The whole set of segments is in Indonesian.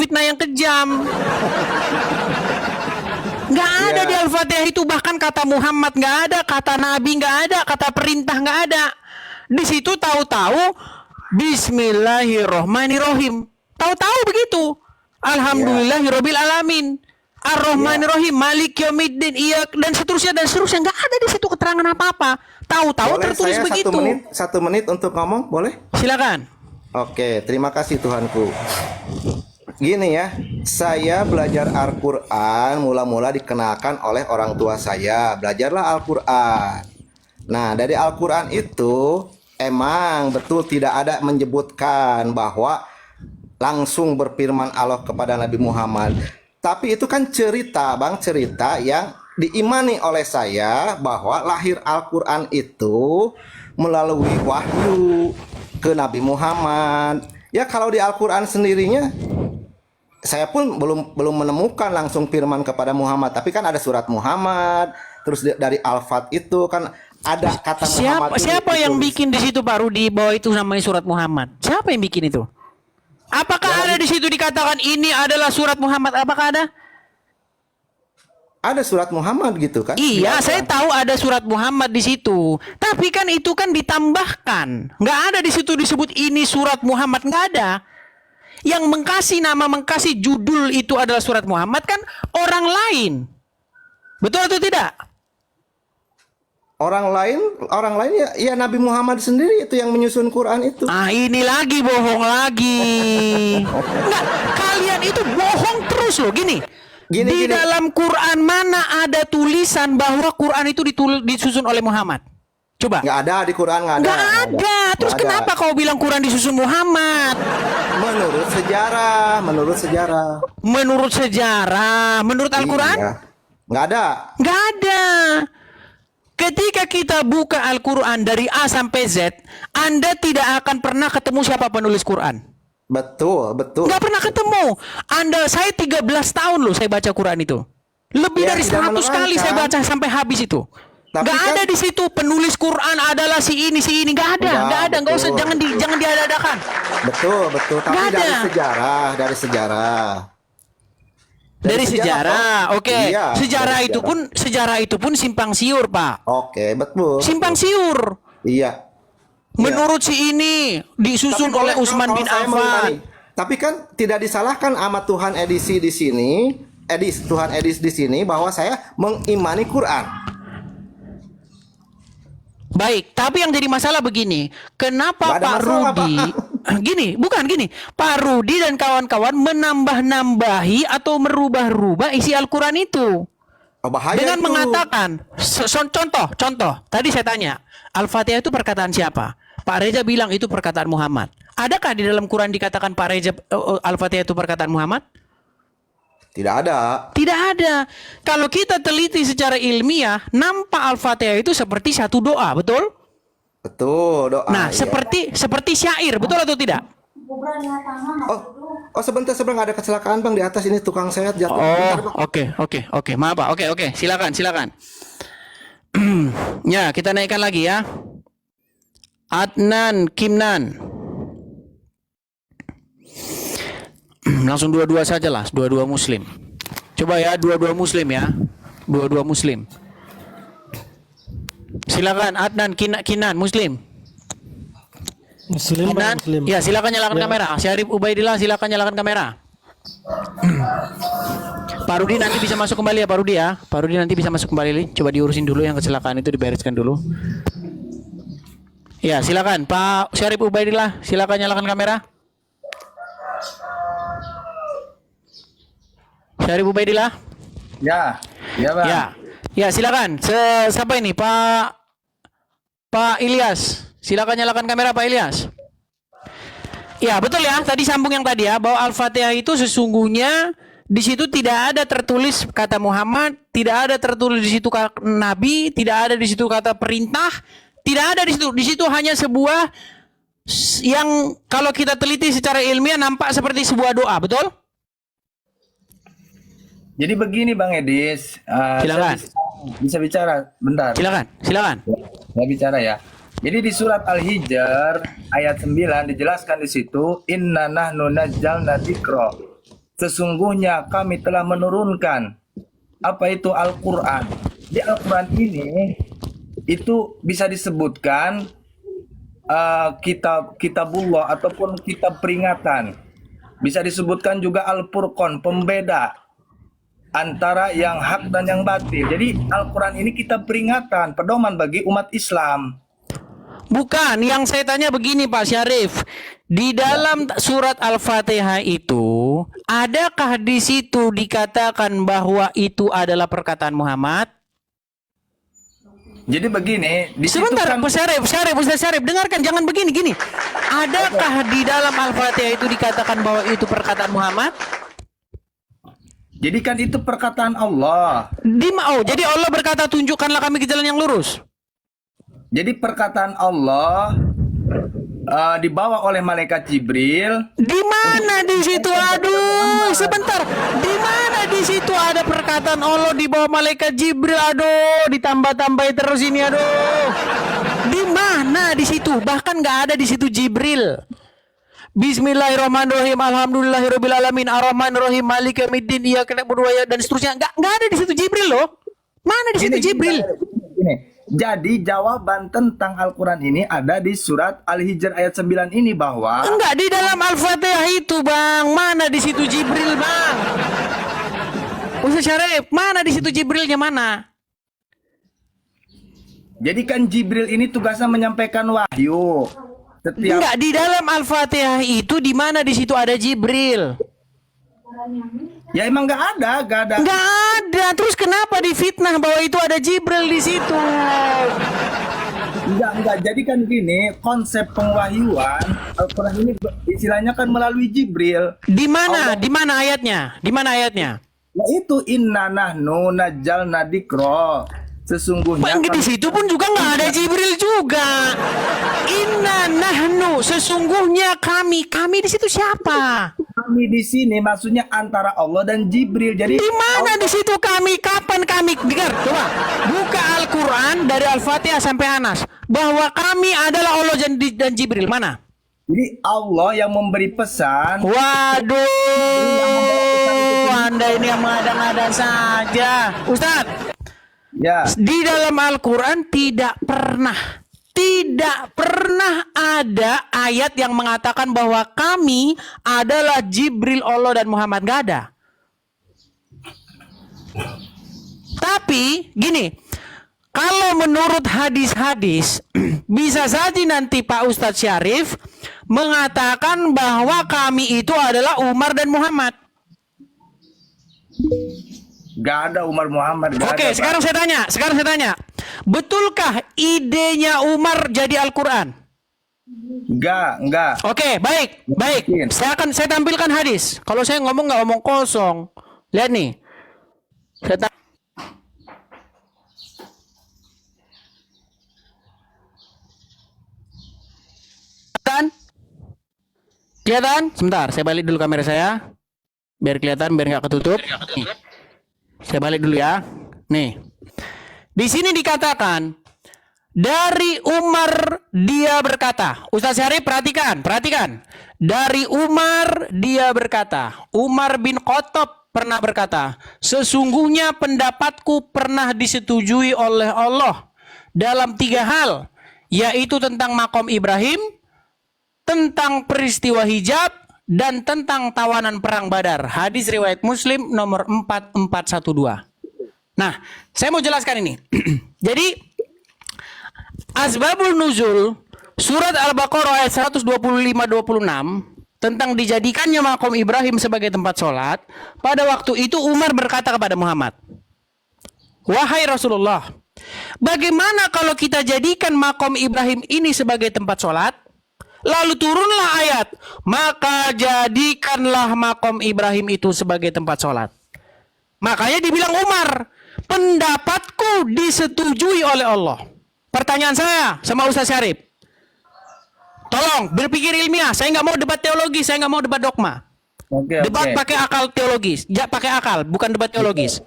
fitnah yang kejam. Nggak ada di Al-Fatihah itu, bahkan kata Muhammad nggak ada, kata Nabi nggak ada, kata perintah nggak ada. Di situ tahu-tahu Bismillahirrohmanirrohim. Tahu-tahu begitu. Alhamdulillahirabbil alamin. Ar-Rahmanirrahim, Malik Yaumiddin, iya, dan seterusnya nggak ada di situ keterangan apa-apa. Tahu-tahu tertulis saya begitu. Satu menit untuk ngomong, boleh? Silakan. Oke, terima kasih Tuhanku. Gini ya, saya belajar Al-Quran mula-mula dikenalkan oleh orang tua saya. Belajarlah Al-Quran. Nah, dari Al-Quran itu emang betul tidak ada menyebutkan bahwa langsung berfirman Allah kepada Nabi Muhammad. Tapi itu kan cerita, Bang, cerita yang diimani oleh saya bahwa lahir Al-Quran itu melalui wahyu ke Nabi Muhammad. Ya kalau di Al-Quran sendirinya saya pun belum menemukan langsung firman kepada Muhammad, tapi kan ada surat Muhammad, terus dari Al-Fat itu kan ada kata Muhammad. Siapa yang bikin di situ, Pak Rudi, bahwa itu namanya surat Muhammad? Siapa yang bikin itu? Apakah ada di situ dikatakan ini adalah surat Muhammad? Apakah ada? Ada surat Muhammad gitu kan? Iya, saya tahu ada surat Muhammad di situ. Tapi kan itu kan ditambahkan. Nggak ada di situ disebut ini surat Muhammad, nggak ada. Yang mengkasih nama, mengkasih judul itu adalah surat Muhammad kan orang lain. Betul atau tidak? Orang lain ya Nabi Muhammad sendiri itu yang menyusun Quran itu. Ah, ini lagi bohong lagi. Nggak, kalian itu bohong terus loh. Gini. Di dalam Quran mana ada tulisan bahwa Quran itu disusun oleh Muhammad? Coba. Nggak ada di Quran, nggak ada. Nggak ada. Terus kenapa kau bilang Quran disusun Muhammad? Menurut sejarah. Menurut Al-Quran? Iya. Nggak ada. Nggak ada. Ketika kita buka Al-Quran dari A sampai Z, Anda tidak akan pernah ketemu siapa penulis Quran. Betul. Nggak pernah ketemu. Saya 13 tahun loh saya baca Quran itu. Lebih dari 100 kali saya baca sampai habis itu. Nggak kan ada di situ penulis Quran adalah si ini. Nggak ada. Nggak usah, jangan diada-adakan. Betul. Tapi dari sejarah. Oke. Iya, Sejarah itu pun simpang siur, Pak. Oke, betul. Simpang siur. Iya. Menurut si ini disusun oleh Utsman bin Affan. Tapi kan tidak disalahkan sama Tuhan edisi di sini, Tuhan edis di sini bahwa saya mengimani Quran. Baik, tapi yang jadi masalah begini, kenapa Pak Rudi gini, Pak Rudi dan kawan-kawan menambah-nambahi atau merubah-rubah isi Al-Quran itu dengan mengatakan contoh, tadi saya tanya, Al-Fatihah itu perkataan siapa? Pak Reza bilang itu perkataan Muhammad. Adakah di dalam Quran dikatakan Pak Reza Al-Fatihah itu perkataan Muhammad? Tidak ada. Kalau kita teliti secara ilmiah, nampak Al-Fatihah itu seperti satu doa, betul? Betul, doa. Nah, iya. seperti syair, betul atau tidak? Oh, sebentar ada kecelakaan, Bang, di atas ini tukang sehat jatuh. Oh, oke. Maaf, Pak. Oke. Silakan. Ya, kita naikkan lagi ya. Adnan Kimnan. Langsung dua-dua saja lah, dua-dua muslim. Coba ya, dua-dua muslim ya. Dua-dua muslim. Silakan Adnan Kinan muslim. Kinan. Ya, silakan nyalakan kamera. Syarif Ubaidillah, silakan nyalakan kamera. Pak Rudi nanti bisa masuk kembali ya, Pak Rudi ya. Pak Rudi nanti bisa masuk kembali. Coba diurusin dulu yang kecelakaan itu, dibereskan dulu. Ya, silakan Pak Syarif Ubaidillah, silakan nyalakan kamera. Syarif Ubaidillah. Ya, Bang. Ya, silakan. Siapa ini? Pak Ilyas. Silakan nyalakan kamera Pak Ilyas. Ya, betul ya. Tadi sambung yang tadi ya, bahwa Al-Fatihah itu sesungguhnya di situ tidak ada tertulis kata Muhammad, tidak ada tertulis di situ kata Nabi, tidak ada di situ kata perintah, tidak ada di situ. Di situ hanya sebuah yang kalau kita teliti secara ilmiah nampak seperti sebuah doa, betul? Jadi begini Bang Edis, silakan. Bisa bicara bentar. Silakan. Saya bicara ya. Jadi di surat Al-Hijr ayat 9 dijelaskan di situ inna nahnu nazzalna dzikra. sesungguhnya kami telah menurunkan apa itu Al-Quran. Di Al-Quran ini itu bisa disebutkan kitabullah ataupun kitab peringatan. Bisa disebutkan juga Al-Furqan, pembeda antara yang hak dan yang batil. Jadi Al-Quran ini kitab peringatan, pedoman bagi umat Islam. Bukan, yang saya tanya begini Pak Syarif. Di dalam surat Al-Fatihah itu, adakah di situ dikatakan bahwa itu adalah perkataan Muhammad? Jadi begini, di situ Sebentar, kan Ustaz Syarif, dengarkan, jangan begini, gini. Adakah di dalam Al-Fatihah itu dikatakan bahwa itu perkataan Muhammad? jadi kan itu perkataan Allah. Jadi Allah berkata, tunjukkanlah kami ke jalan yang lurus. Jadi perkataan Allah dibawa oleh malaikat Jibril. Di mana di situ? Aduh, sebentar. Di mana di situ ada perkataan Allah di bawah malaikat Jibril? Aduh, ditambah-tambahin terus ini. Aduh, di mana di situ? Bahkan nggak ada di situ Jibril. Bismillahirrahmanirrahim. Alhamdulillahirabbil alamin. Arrahmanirrahim. Maliki yaumiddin. Iyyaka na'budu wa iyyaka dan seterusnya. Nggak ada di situ Jibril loh. Mana di situ Jibril? Gini. Jadi jawaban tentang Al-Quran ini ada di surat Al-Hijr ayat 9 ini bahwa Enggak, di dalam Al-Fatihah itu, Bang. Mana di situ Jibril, Bang? Ustaz Syarif, mana di situ Jibrilnya mana? jadi kan Jibril ini tugasnya menyampaikan wahyu. Enggak, di dalam Al-Fatihah itu di mana di situ ada Jibril? Ya emang nggak ada. Enggak ada. Terus kenapa difitnah bahwa itu ada Jibril di situ? Enggak. Jadi kan gini, konsep pengwahyuan Al-Quran ini istilahnya kan melalui Jibril. Di mana? Di mana ayatnya? Di mana ayatnya? Yaitu inna nahnu nazzalna dzikra. Sesungguhnya Bang, di situ pun juga nggak ada Jibril juga. Inna nahnu, sesungguhnya kami di situ siapa? kami di sini maksudnya antara Allah dan Jibril. Jadi Di mana di situ kami? Kapan kami? Dengar, coba buka Al-Quran dari Al-Fatihah sampai Anas bahwa kami adalah Allah dan Jibril. Mana? Jadi Allah yang memberi pesan. Waduh, Anda ini yang mengada-ngada saja, Ustadz. Ya. Di dalam Al-Quran tidak pernah ada ayat yang mengatakan bahwa kami adalah Jibril, Allah dan Muhammad. Gak ada. Tapi gini, kalau menurut hadis-hadis bisa saja nanti Pak Ustadz Syarif mengatakan bahwa kami itu adalah Umar dan Muhammad. Gak ada Umar Muhammad. Oke, sekarang saya tanya. Betulkah idenya Umar jadi Al-Quran? Enggak. Oke, baik. Saya tampilkan hadis. Kalau saya ngomong nggak ngomong kosong. Lihat nih. Kelihatan? Sebentar, saya balik dulu kamera saya. Biar kelihatan, biar nggak ketutup. Nih. Saya balik dulu ya. Nih. Di sini dikatakan dari Umar dia berkata. Ustaz Syarif perhatikan. Dari Umar dia berkata. Umar bin Khattab pernah berkata, sesungguhnya pendapatku pernah disetujui oleh Allah dalam 3 hal, yaitu tentang makom Ibrahim, tentang peristiwa hijab, dan tentang tawanan perang Badar. Hadis riwayat Muslim nomor 4412. Nah, saya mau jelaskan ini. Jadi, Asbabul Nuzul surat Al-Baqarah ayat 125-26 tentang dijadikannya makom Ibrahim sebagai tempat sholat. Pada waktu itu Umar berkata kepada Muhammad, wahai Rasulullah, bagaimana kalau kita jadikan makom Ibrahim ini sebagai tempat sholat? Lalu turunlah ayat, maka jadikanlah makom Ibrahim itu sebagai tempat sholat. Makanya dibilang Umar, pendapatku disetujui oleh Allah. Pertanyaan saya sama Ustaz Syarif, tolong berpikir ilmiah. Saya nggak mau debat teologi, saya nggak mau debat dogma. Debat pakai akal teologis, pakai akal, bukan debat teologis.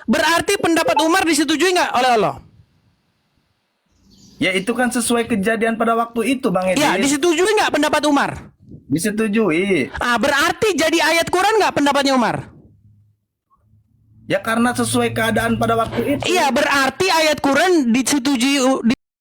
Berarti pendapat Umar disetujui nggak oleh Allah? Ya itu kan sesuai kejadian pada waktu itu, Bang Edis. Ya, disetujui nggak pendapat Umar? Disetujui. Berarti jadi ayat Quran nggak pendapatnya Umar? Ya karena sesuai keadaan pada waktu itu. Iya, berarti ayat Quran disetujui